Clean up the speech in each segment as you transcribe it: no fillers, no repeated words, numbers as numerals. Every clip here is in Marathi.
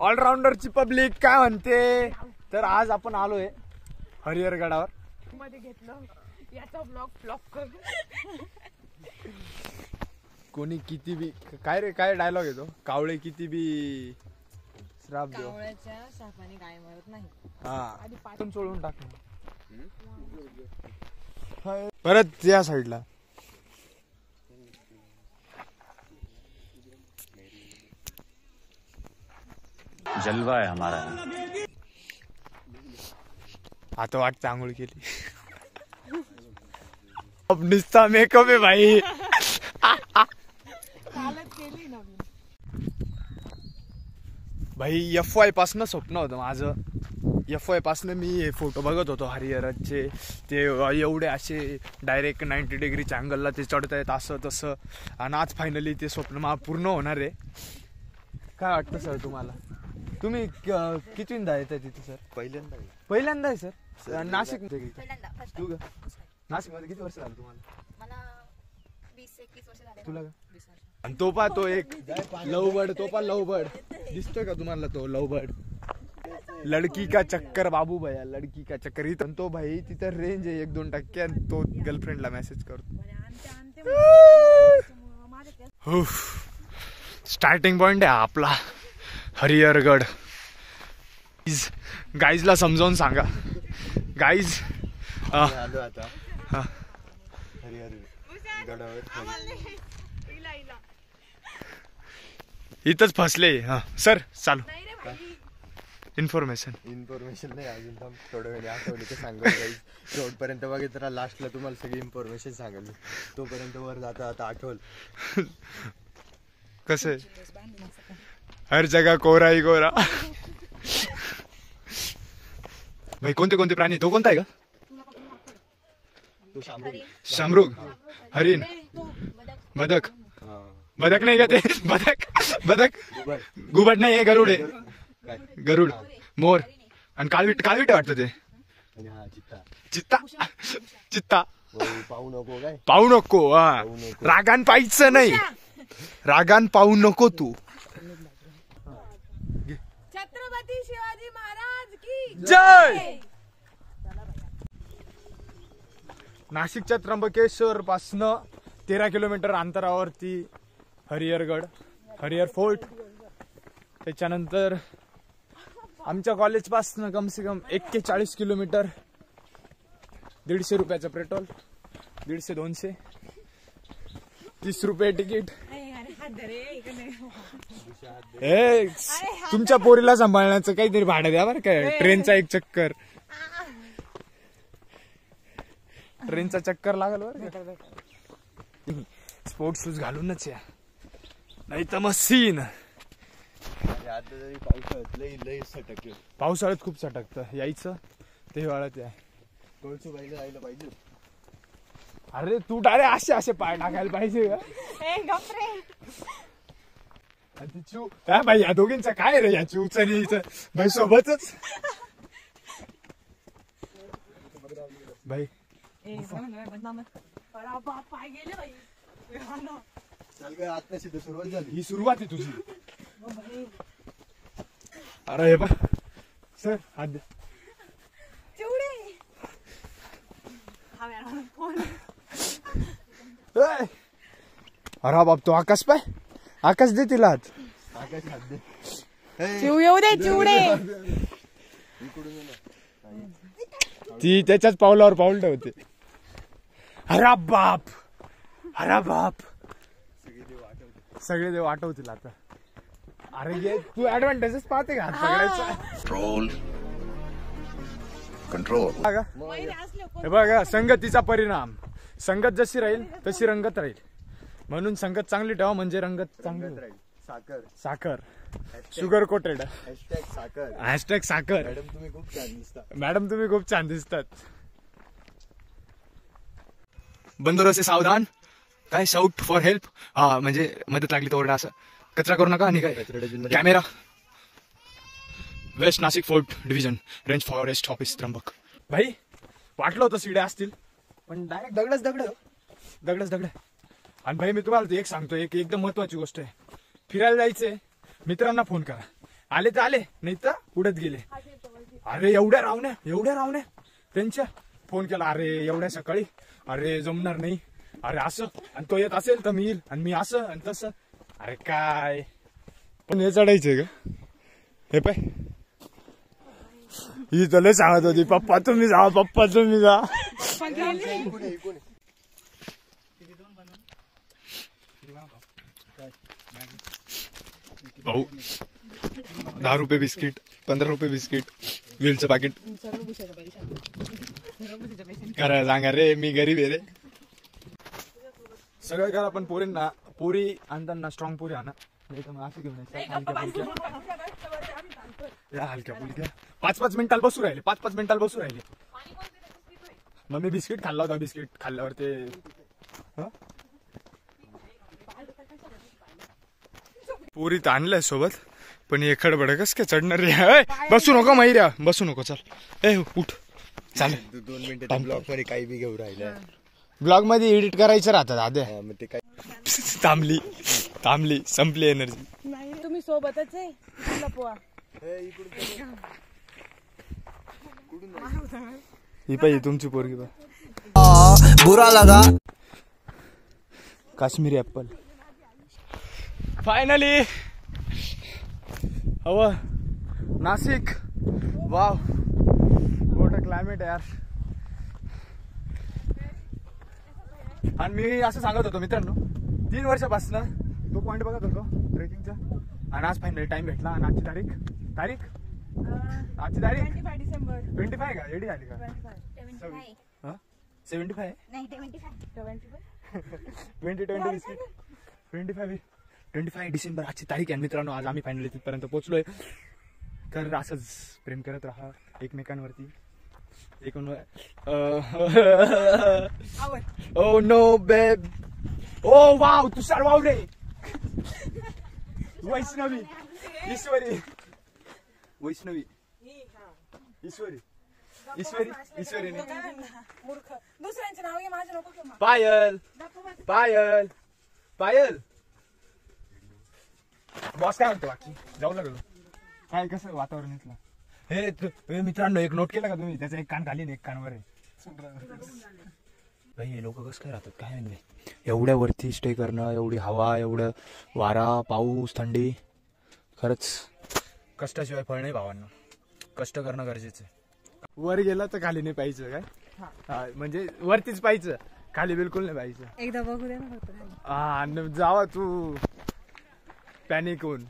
ऑलराऊंडरची पब्लिक काय म्हणते. तर आज आपण आलोय हरिहर गडावर. मध्ये घेतलं याचा ब्लॉग फ्लॉप कर. कोणी किती बी काय रे काय डायलॉग येतो. कावळे किती बी श्राप देव, कावळ्याच्या शापाने काय मरत नाही. हा पाठून सोडून टाक परत या साईडला. जलवा आहे हमारा. आता वाटतं आंघोळ केली. अब नुसता मेकअप आहे भाई. भाई FY पासन स्वप्न होतं माझं. FY पासन मी हे फोटो बघत होतो हरिहरचे. ते एवढे असे डायरेक्ट 90 डिग्रीच्या अँगलला ते चढत आहेत असं तसं. आणि आज फायनली ते स्वप्न मला पूर्ण होणार आहे. काय वाटतं सर तुम्हाला. तुम्ही कितींदा येत तिथे सर. पहिल्यांदा आहे सर. नाशिक तू का नाशिक मध्ये किती वर्ष झालं तुम्हाला. 20-21 वर्ष झाले. तुला का. आणि तो पा तो एक लवबर्ड. तो पा लवबर्ड दिसतोय का तुम्हाला. तो लवबर्ड लडकी का चक्कर बाबू भैया लडकी का चक्कर. इथं तो भाई तिथं रेंज आहे 1-2% आणि तो गर्लफ्रेंडला मेसेज करतो. स्टार्टिंग पॉइंट आहे आपला हरिहरगड. गाईजला समजावून सांगा गाईज. इथंच फसले. हा सर चालू. इन्फॉर्मेशन नाही अजून थोड्या वेळ आठवली तर सांगेल. रोडपर्यंत बघित तर लास्टला तुम्हाला सगळी इन्फॉर्मेशन सांगेल. तोपर्यंत वर जाता आता आठवल. कसं आहे हर जगह कोरा ही कोरा. भाई कोणते कोणते प्राणी. तो कोणता आहे का. शामरुग हरिण बदक. बदक नाही का ते. बदक गुबट नाही आहे. गरुड आहे. गरुड मोर आणि काळवीट वाटतं ते. चित्ता पाहू नको. हा रागान पाहायचं नाही. रागान पाहू नको तू. छत्रपती शिवाजी महाराज की जय. नाशिकच्या त्र्यंबकेश्वर पासन 13 किलोमीटर अंतरावरती हरिहरगड. हरिहर फोर्ट. त्याच्यानंतर आमच्या कॉलेज पासन कम से कम 41 किलोमीटर. 150 रुपयाचं पेट्रोल. 150-200 30 रुपये तिकीट. तुमच्या पोरीला सांभाळण्याचं काहीतरी भाडं द्या बरं काय. ट्रेनचा एक चक्कर. ट्रेनचा चक्कर लागल बरं. स्पोर्ट्स शूज घालूनच या नाही तर मग सीन. पावसाळ्यात खूप सटकतं. यायचं ते हिवाळ्यात या. पाहिजे. अरे तू डायरेक्ट असे पाय टाकायला पाहिजे का. भाई या दोघींचं काय रे. या चिवचणीचं भाई सोबतच. भाई सुरुवात झाली. ही सुरुवात आहे तुझी. अरे हे बघ सर हात द्या. अरे बाप तो आकाश पाय. आकाश दे तिला हात. चिव येऊ दे चिवडे. ती त्याच्याच पावलावर पाऊल ठेवते. अरे बाप. सगळे देव आठवतील आता. अरे ये तू ऍडव्हान्टेजेस पाहते का हात पकडायचा. कंट्रोल. हे बघा संगतीचा परिणाम. संगत जशी राहील तशी रंगत राहील. म्हणून संगत चांगली ठेवा म्हणजे रंगत चांगली राहील. साखर शुगर कोटेड. #साखर. मॅडम तुम्ही खूप छान दिसतात. बंदर से सावधान. काय शाउट फॉर हेल्प. हा म्हणजे मदत लागली तर ओरडा. असं कचरा करू नका. आणि काय camera. West Nashik fort division range forest office Trimbak. भाई वाटलं होतं शिड्या असतील पण डायरेक्ट दगडच. आणि भाई मी तुम्हाला एक सांगतो. एक एकदम महत्वाची गोष्ट आहे. फिरायला जायचंय मित्रांना फोन करा. आले तर आले, नाही तर उडत गेले. अरे एवढ्या रावण्या त्यांच्या फोन केला. अरे एवढ्या सकाळी, अरे जमणार नाही, अरे असं, आणि तो येत असेल तर मी येईल, आणि मी असं आणि तसं. अरे काय पण हे चढायचंय का? हे पाय ही तर सांगत होती, पप्पा तुम्ही जा, पप्पा तुम्ही जा. भाऊ 10 रुपये बिस्किट, 15 रुपये बिस्किट, व्हीलचं पाकिट करा. सांगा रे, मी गरीब आहे रे. सगळं करा पण पोरींना, पोरी आणताना स्ट्रॉंग पोरी आणा. असं घेऊन हलक्या पुलक्या 5-5 मिनिटाला बसू राहिले, 5-5 मिनिटाला बसू राहिले. मग मी बिस्किट खाल्ला होता. बिस्किट खाल्ल्यावर ते पोरी तर आणलंय सोबत, पण हे खडबड कस काय चढणार रे? बसू नको मैऱ्या, बसू नको. चल ए उठ, चालेल. 2 मिनिटं ब्लॉग मध्ये काही बी घेऊन राहिलं. ब्लॉग मध्ये एडिट करायचं राहतात आधी. मग ते काय थांबली, संपली एनर्जी. तुम्ही सोबतच आहे. लपवा. ही पाहिजे तुमची पोरगी बा. बुरा लगा. Kashmiri apple finally. हवा Nashik. Wow, what a climate यार. आणि मी असं सांगत होतो मित्रांनो, 3 वर्षापासून तो पॉइंट बघत होतो ट्रेकिंगचा, आणि आज फायनली टाइम भेटला. आणि आजची तारीख आजची तारीख 25 डिसेंबर. 25 का? एडी झाली का? 75 नाही 25. 25 डिसेंबर आजची तारीख आहे मित्रांनो. आज आम्ही फायनली तिथपर्यंत पोहोचलोय. तर असंच प्रेम करत राहा एकमेकांवरती. ओ नो बेब, ओ वाव, तुषार वाव रे. वैष्णवी ईश्वरी मूर्ख. दुसऱ्यांचे नाव घे, माझं नको घेऊ. पायल बॉस काय म्हणतो? बाकी जाऊ लागलो काय? कसं वातावरण इथलं? हे मित्रांनो, एक नोट केला का तुम्ही? त्याचा एक कान खाली एक कानवर आहे. भाई हे लोक कसं काय राहतात काय नाही. एवढ्या वरती स्टे करणं, एवढी हवा, एवढं वारा, पाऊस, थंडी. खरंच कष्टाशिवाय फळ नाही भावांना. कष्ट करणं गरजेचं आहे. वर गेला तर खाली नाही पाहिजे काय? म्हणजे वरतीच पाहिजे, खाली बिलकुल नाही पाहिजे. एकदा बघू दे ना फक्त. जावा तू पॅनिक होऊन.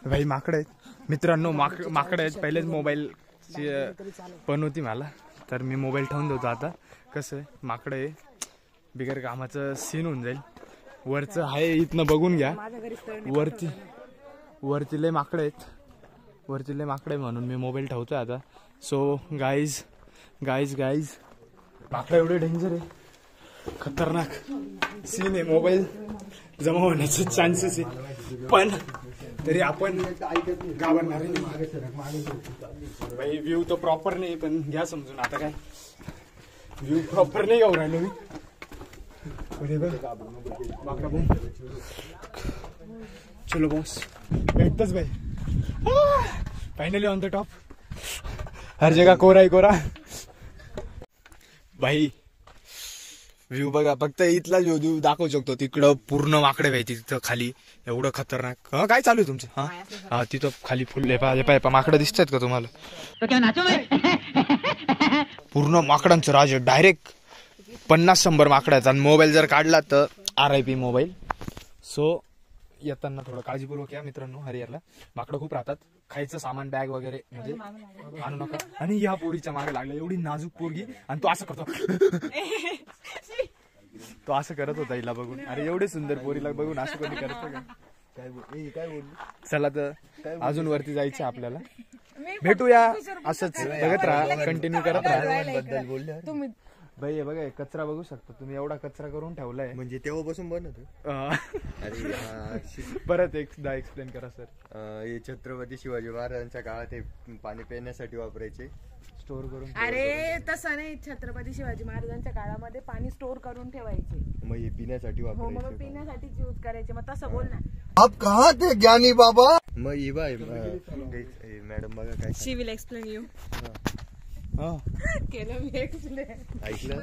भाई माकड आहेत मित्रांनो, माकड आहेत. पहिलेच मोबाईलची पण होती मला, तर मी मोबाईल ठेवून देतो. आता कसं आहे, माकड आहे, बिगर कामाचं सीन होऊन जाईल. वरचं आहे इथनं बघून घ्या. वरती लय माकड आहेत, वरती लय माकड आहे म्हणून मी मोबाईल ठेवतोय आता. सो गाईज माकड एवढे डेंजर आहे, खतरनाक सीन आहे. मोबाईल जमा होण्याचे चान्सेस आहे, पण तरी आपण घाबरणार नाही. भाई व्ह्यू तो प्रॉपर नाही, पण घ्या समजून. आता काय व्ह्यू प्रॉपर नाही घेऊन राहिलो मी. चलो बॉस, भेटतच भाई. Finally on the top. हर जगह कोरा ही कोरा. भाई व्ह्यू बघा, फक्त इथला व्ह्यू दाखवू शकतो. तिकडं पूर्ण माकडे व्हायची तिथं खाली, एवढं खतरनाक. काय चालू आहे तुमचं? हा तिथं खाली फुल हे माकडं दिसतात का तुम्हाला? पूर्ण माकडांचं राज. डायरेक्ट 50-100 माकडाचा. आणि मोबाईल जर काढला तर RIP मोबाईल. सो येताना थोडं काळजीपूर्वक या मित्रांनो. हरिहरला माकडं खूप राहतात. खायचं सामान, बॅग वगैरे म्हणजे आणू नका. आणि या पोरीच्या मागे लागला, एवढी नाजूक पोरगी, आणि तो असं करतो. तो असं करत होता हिला बघून. अरे एवढे सुंदर पोरीला बघून असं कोणी करत का? काय बोलली? चला तर अजून वरती जायचं आपल्याला. भेटूया असंच, बघत राहा, कंटिन्यू करत राहा. बद्दल बोलले तुम्ही भाई हे बघा, कचरा बघू शकता तुम्ही. एवढा कचरा करून ठेवलाय. म्हणजे तेव्हापासून बनत. अरे परत एकदा एक्सप्लेन करा सर. हे छत्रपती शिवाजी महाराजांच्या काळात हे पाणी पिण्यासाठी वापरायचे, स्टोर करून. अरे तसं नाही, छत्रपती शिवाजी महाराजांच्या काळामध्ये पाणी स्टोर करून ठेवायचे. मग हे पिण्यासाठी हो, मग वापरायचे. पिण्यासाठीच यूज करायचे. मग तसं बोल ना. आप कहाँ थे ज्ञानी बाबा? मग ही बाय मॅडम बघा काय शी विल एक्सप्लेन यू. केलं मी एक्सप्लेन. ऐकलं.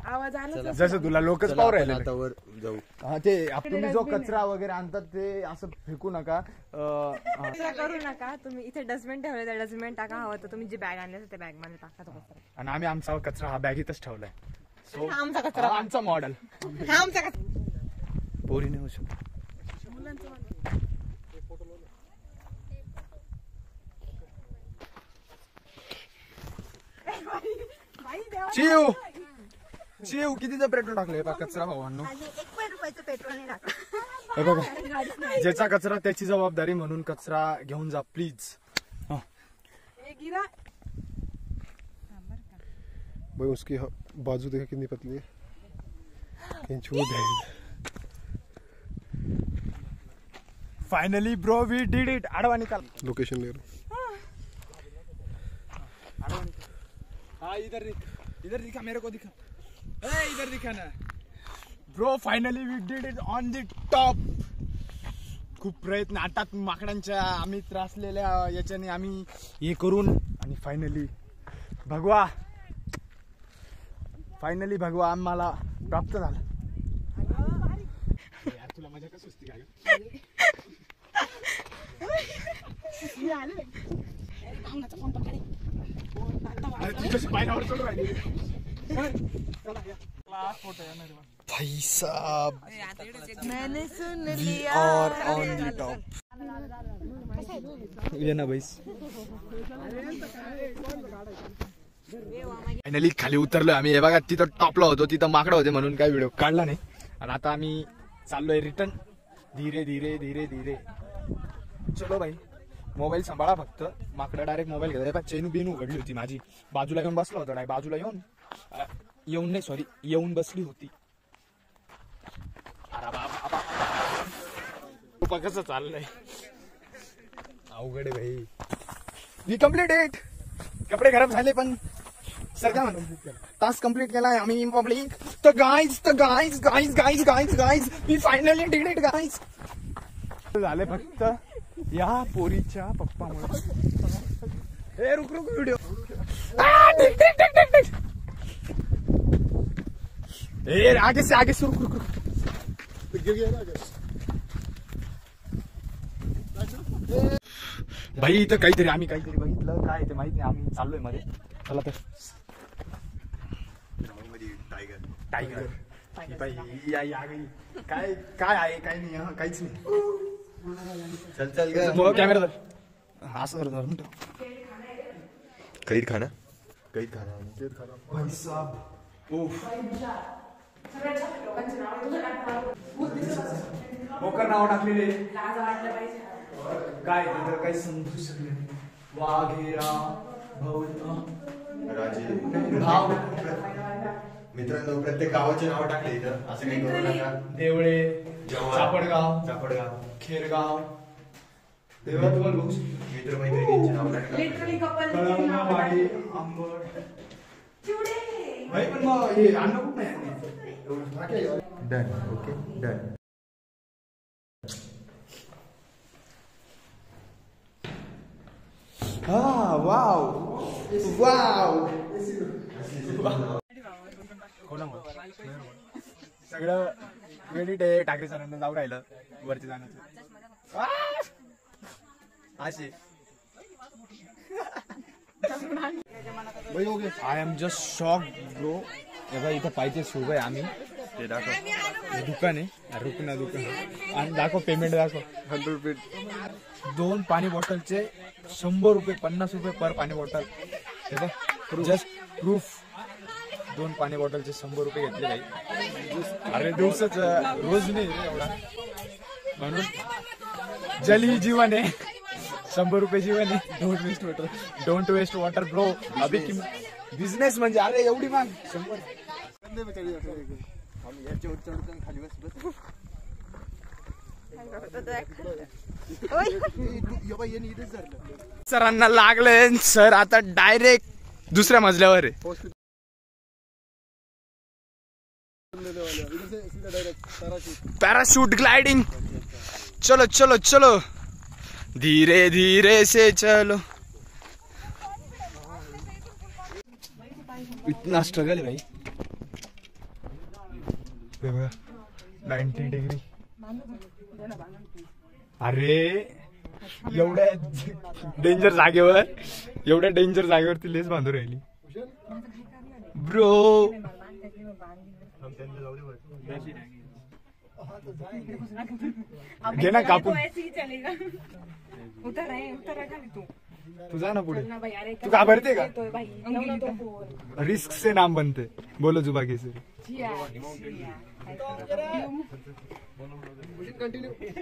आवाज आला जसं तुला लोकच पाहू राहिले आता वर जाऊ. हा ते तुम्ही जो कचरा वगैरे आणतात ते असं फेकू नका. कचरा करू नका तुम्ही. इथे डस्टबिन ठेवले तर डस्टबिन टाका. हवं तर तुम्ही जी बॅग आणली त्या बॅग मध्ये टाका तो कचरा. आणि आम्ही आमचा कचरा हा बॅगेतच ठेवलाय. सो आमचा कचरा आमचा मॉडेल आमचा कचरा पोरी नाही होऊ शकत. चिव चिव कितीचं पेट्रोल टाकलंय बा कचरा भावांनो. ₹1 पेट्रोल नाही टाका. हे बघा ज्याचा कचरा त्याची जबाबदारी म्हणून कचरा घेऊन जा प्लीज. भाई उसकी बाजू देखा कितनी पतली है. Finally bro we did it. आडवा निकाल. लोकेशन ले रहा हाँ इधर दिखा मेरे को दिखा. इधर दिखा ना bro. Finally we did it on the top. खूप प्रयत्न आटात माकडांच्या आम्ही त्रासलेल्या याच्याने आम्ही हे करून आणि फायनली भगवा आम्हाला प्राप्त झाला. यार तुला मजा कसं सुचती काय. भाई साहब मैंने सुन वी लिया. Are on the top. ये ना भाई. फायनली खाली उतरलोय आम्ही. हे बघा तिथं टॉपला होतो. तिथं माकडं होते म्हणून काही व्हिडिओ काढला नाही. आणि आता आम्ही चाललोय रिटर्न. धीरे धीरे धीरे धीरे. चलो भाई मोबाईल सांभाळा फक्त. माकडं डायरेक्ट मोबाईल घेतला. चेन बिन उघडली होती माझी. बाजूला येऊन बसला होता. बाजूला येऊन नाही सॉरी येऊन बसली होती. अरे बाबा कसं चाललंय अवघड आहे भाई. We complete it. कपडे खराब झाले पण सर काय म्हणतो टास्क कम्प्लीट केलाय आम्ही इन पब्लिक. तर guys we finally did it guys. झाले फक्त या पोरीच्या पप्पामुळे. ए रुक व्हिडिओ. ए आगे से रुक. भाई इथं काहीतरी आम्ही काहीतरी बघितलं. काय ते माहित नाही. आम्ही चाललोय मध्ये. चला तर टायगर बाई काय काय आहे काय नाही. काहीच नाही. चल कॅमेरा असं म्हणतो. कैद खाना भाई साहब मोकर नाव टाकलेले. काय तिथं काही समजू शकले नाही. वाघेरा मित्रांनो प्रत्येक गावाचे नाव टाकले इथं. असं काही करू नका. देवळे चापडगाव खेरगाव तेव्हा तुम्हाला बघू मित्रमैत्रिणींचे नाव टाकले. कळमवाडी आंबट भाई. पण मग हे अन्न खूप नाही. डन. Okay done. वाव सगळं क्रेडिट आहे ठाकरे सरांना जाऊ राहिलं वरती जाण्याचं. असे I am just shock bro. बघा इथं पाहिजे सुरू आहे आम्ही. ते दाखव दुकान आहे. दुकान आणि दाखव पेमेंट दाखव. 100 रुपये. 2 पाणी बॉटलचे 100 रुपये 50 रुपये पर पाणी बॉटल. हे बघ जस्ट प्रूफ. 2 पाणी बॉटलचे 100 रुपये घेतले काही. अरे दिवसाच रोज नाही एवढा. म्हणून जल ही जीवन आहे. 100 रुपये जीवन आहे. Don't waste water bro. अभि बिझनेस म्हणजे अरे एवढी माग 100. खाली बस. सरांना लागले. सर आता डायरेक्ट दुसऱ्या मजल्यावर आहे. पॅराशूट ग्लायडिंग चलो चलो चलो धीरे धीरे से चलो. इतना स्ट्रगल है भाई. 90 डिग्री. अरे एवढ्या डेंजर जागेवर ती लेस बांधून राहिली ब्रो. घे ना कापून. तू जा ना पुढे. तू घाबरते का. रिस्क से नाम बनते. बोलो जुबा केसरी.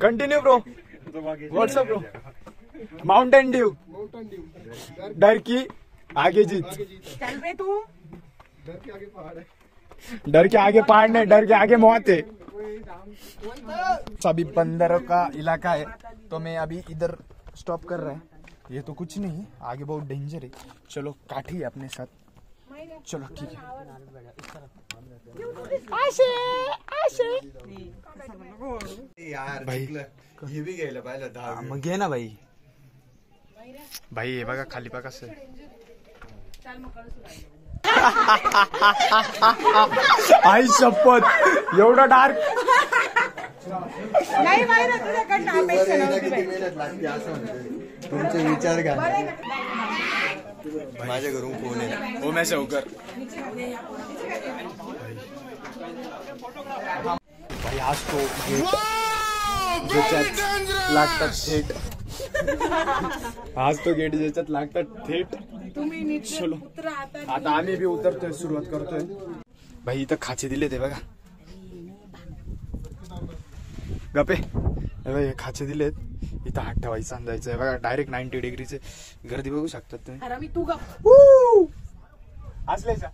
Continue bro. What's up bro. Mountain Dew. डर की आगे जीत. चल बे तू. डर के आगे पहाड़ नहीं, डर के आगे मौत है. अभी बंदरों का इलाका है तो मैं अभी इधर स्टॉप कर रहा है. ये तो कुछ नहीं, आगे बहुत डेंजर है. चलो काठी है अपने साथ. चलो ठीक है. यार भाई. हे बी घ्यायला पाहिलं 10. मग घे ना भाई. भाई हे बघा खाली बघा कसं. आई शपथ एवढा डार्क. नाही माहिती तुझ्याकडनं अपेक्षा नव्हती बाई. किती मेहनत लागते असं म्हणते. तुमचे विचार घ्या. माझ्या घरून फोन आहे. हो मैं शौकर. भाई आज तो ज्याच्यात लागतात थेट. आज तो गेट ज्याच्यात लागतात थेट. चलो आता आम्ही बी उतरतोय, सुरुवात करतोय. भाई इथं खाचे दिले ते बघा. गपे हे खाचे दिलेत. इथं हात ठेवायचं अंदायचं आहे बघा. डायरेक्ट 90 डिग्रीचे गर्दी बघू शकतात तुम्ही. असल्याचा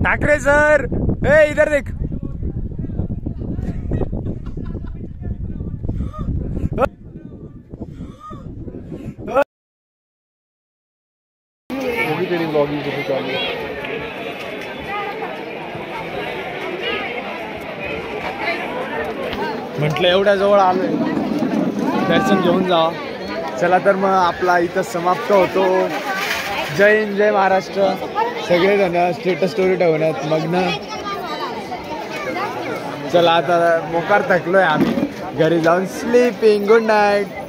ठाकरे सर. ए इधर देख. तेरी ब्लॉगिंग कुठे चालू आहे. म्हटलं एवढ्या जवळ आलोय, दर्शन घेऊन जा. चला तर मग आपला इथं समाप्त होतो. जय हिंद, जय महाराष्ट्र. सगळेजण स्टेटस स्टोरी ठेवण्यात मग्न. चला आता मोकार थकलोय आम्ही. घरी जाऊन स्लीपिंग. Good night.